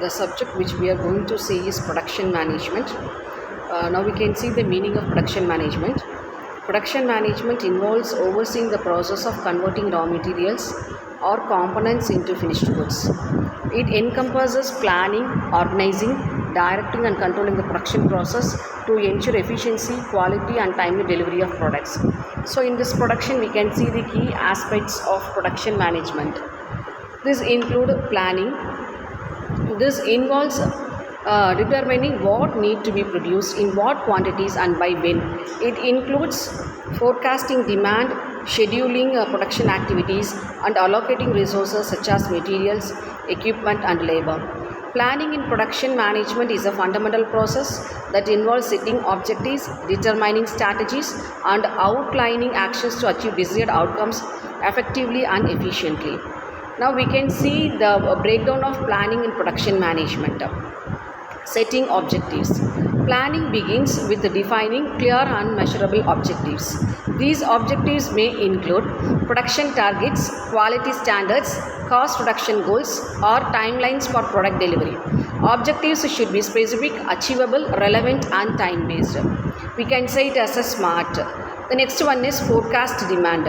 The subject which we are going to see is production management. Now we can see the meaning of production management. Production management involves overseeing the process of converting raw materials or components into finished goods. It encompasses planning, organizing, directing and controlling the production process to ensure efficiency, quality and timely delivery of products. So in this production we can see the key aspects of production management. This include planning. This involves determining what need to be produced in what quantities and by when. It includes forecasting demand, scheduling production activities and allocating resources such as materials, equipment and labor. Planning in production management is a fundamental process that involves setting objectives, determining strategies and outlining actions to achieve desired outcomes effectively and efficiently. Now we can see the breakdown of planning in production management. Setting objectives. Planning begins with defining clear and measurable objectives. These objectives may include production targets, quality standards, cost reduction goals, or timelines for product delivery. Objectives should be specific, achievable, relevant, and time-based. We can say it as a SMART. The next one is forecast demand.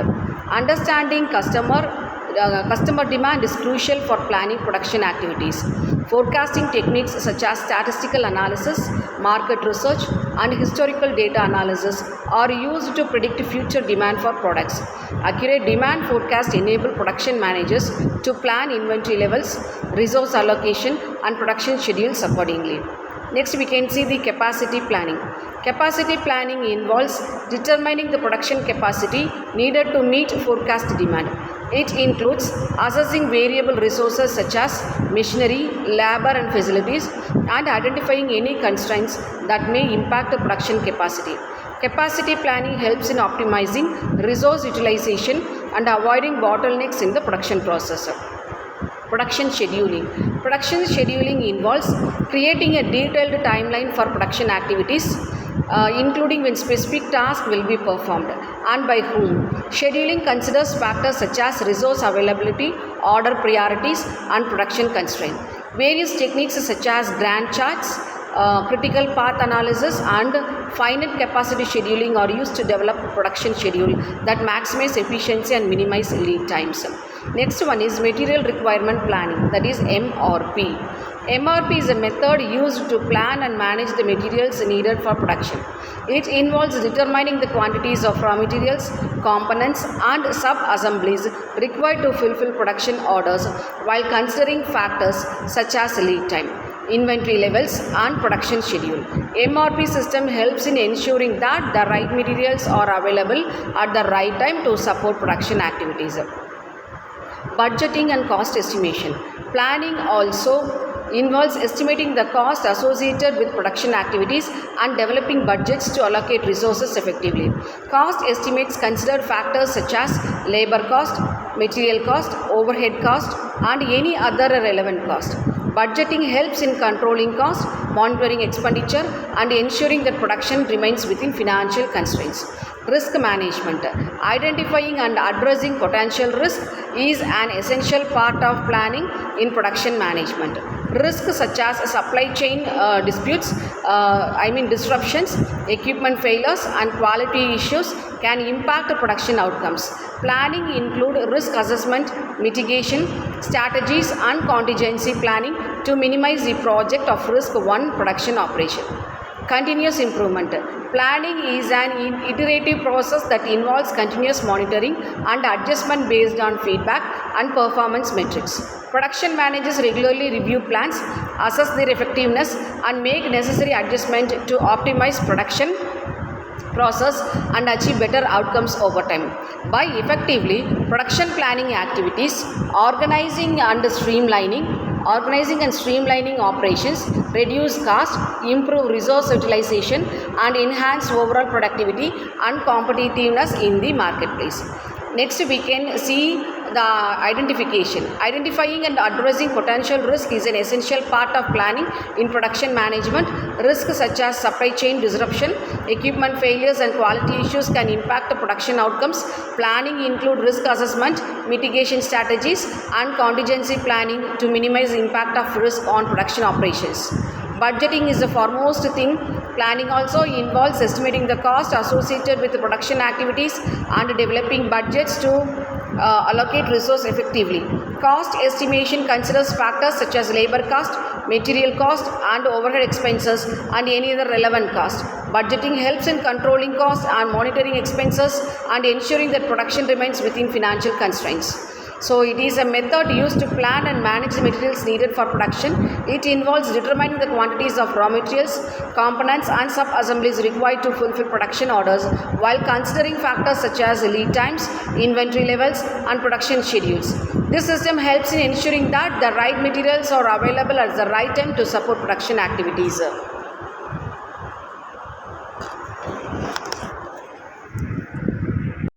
Understanding customer demand is crucial for planning production activities. Forecasting techniques such as statistical analysis, market research, and historical data analysis are used to predict future demand for products. Accurate demand forecasts enable production managers to plan inventory levels, resource allocation, and production schedules accordingly. Next, we can see the capacity planning. Capacity planning involves determining the production capacity needed to meet forecast demand. It includes assessing variable resources such as machinery, labor and facilities and identifying any constraints that may impact the production capacity. Capacity planning helps in optimizing resource utilization and avoiding bottlenecks in the production process. Production scheduling. Production scheduling involves creating a detailed timeline for production activities, including when specific tasks will be performed and by whom. Scheduling considers factors such as resource availability, order priorities, and production constraint. Various techniques such as Gantt charts, critical path analysis, and finite capacity scheduling are used to develop a production schedule that maximize efficiency and minimize lead times. Next one is material requirement planning, that is MRP. MRP is a method used to plan and manage the materials needed for production. It involves determining the quantities of raw materials, components and sub-assemblies required to fulfill production orders while considering factors such as lead time, inventory levels and production schedule. MRP system helps in ensuring that the right materials are available at the right time to support production activities. Budgeting and cost estimation. Planning also involves estimating the cost associated with production activities and developing budgets to allocate resources effectively. Cost estimates consider factors such as labor cost, material cost, overhead cost, and any other relevant cost. Budgeting helps in controlling costs, monitoring expenditure, and ensuring that production remains within financial constraints. Risk management. Identifying and addressing potential risk is an essential part of planning in production management. Risks such as supply chain disruptions, equipment failures, and quality issues can impact production outcomes. Planning includes risk assessment, mitigation strategies, and contingency planning to minimize the project of risk one production operation. Continuous improvement. Planning is an iterative process that involves continuous monitoring and adjustment based on feedback and performance metrics. Production managers regularly review plans, assess their effectiveness, and make necessary adjustment to optimize production process and achieve better outcomes over time. By effectively production planning activities, organizing and streamlining operations, reduce cost, improve resource utilization, and enhance overall productivity and competitiveness in the marketplace. Next, we can see the identification. Identifying and addressing potential risk is an essential part of planning in production management. Risks such as supply chain disruption, equipment failures, and quality issues can impact the production outcomes. Planning include risk assessment, mitigation strategies, and contingency planning to minimize the impact of risk on production operations. Budgeting is the foremost thing. Planning also involves estimating the cost associated with the production activities and developing budgets to allocate resources effectively. Cost estimation considers factors such as labor cost, material cost, and overhead expenses, and any other relevant cost. Budgeting helps in controlling costs and monitoring expenses and ensuring that production remains within financial constraints. So it is a method used to plan and manage the materials needed for production. It involves determining the quantities of raw materials, components, and sub-assemblies required to fulfill production orders while considering factors such as lead times, inventory levels, and production schedules. This system helps in ensuring that the right materials are available at the right time to support production activities.